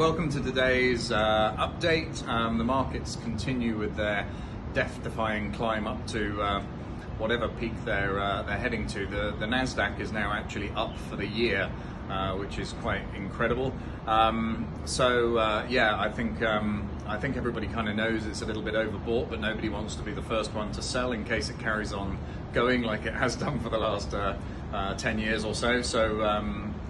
Welcome to today's update. The markets continue with their death-defying climb up to whatever peak they're heading to. The Nasdaq is now actually up for the year, which is quite incredible. Yeah, I think everybody kind of knows it's a little bit overbought, but nobody wants to be the first one to sell in case it carries on going like it has done for the last 10 years or so.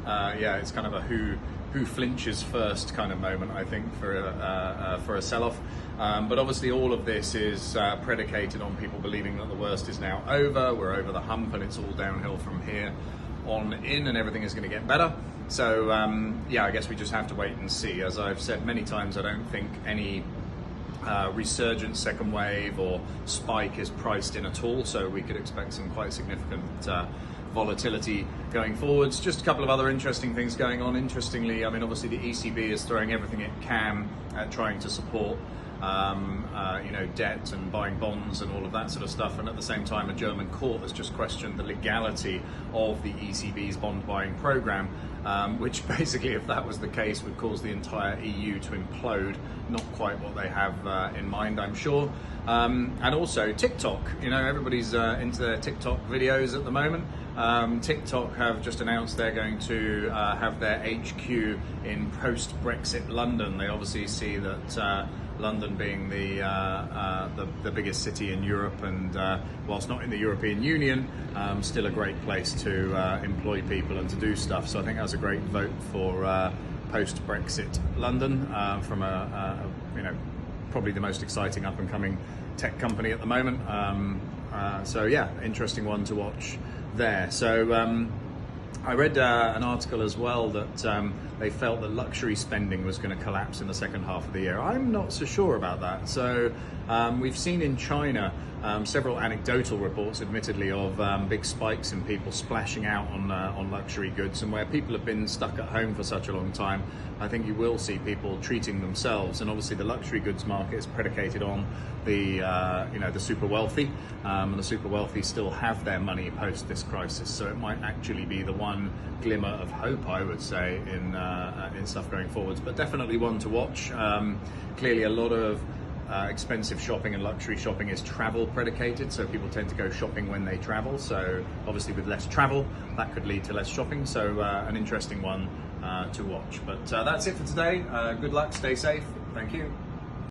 Yeah, it's kind of a who flinches first kind of moment, I think, for a sell-off. But obviously all of this is predicated on people believing that the worst is now over, we're over the hump, and it's all downhill from here on in, and everything is going to get better. So yeah, I guess we just have to wait and see. As I've said many times, I don't think any resurgent second wave or spike is priced in at all, so we could expect some quite significant volatility going forwards. Just a couple of other interesting things going on. Interestingly, I mean, obviously the ECB is throwing everything it can at trying to support debt and buying bonds and all of that sort of stuff, and at the same time a German court has just questioned the legality of the ECB's bond buying program, which basically, if that was the case, would cause the entire EU to implode. Not quite what they have in mind, I'm sure. And also TikTok, everybody's into their TikTok videos at the moment. TikTok have just announced they're going to have their HQ in post-Brexit London. They obviously see that London being the biggest city in Europe, and whilst not in the European Union, still a great place to employ people and to do stuff. So I think that's a great vote for post-Brexit London from probably the most exciting up-and-coming tech company at the moment. So yeah, interesting one to watch there. So I read an article as well that they felt that luxury spending was going to collapse in the second half of the year. I'm not so sure about that. So we've seen in China several anecdotal reports, admittedly, of big spikes in people splashing out on luxury goods, and where people have been stuck at home for such a long time, I think you will see people treating themselves. And obviously the luxury goods market is predicated on the super wealthy, and the super wealthy still have their money post this crisis, so it might actually be the one glimmer of hope, I would say, in stuff going forwards. But definitely one to watch. Clearly a lot of expensive shopping and luxury shopping is travel predicated, so people tend to go shopping when they travel. So obviously with less travel, that could lead to less shopping. So an interesting one to watch. But that's it for today. Good luck, stay safe. Thank you.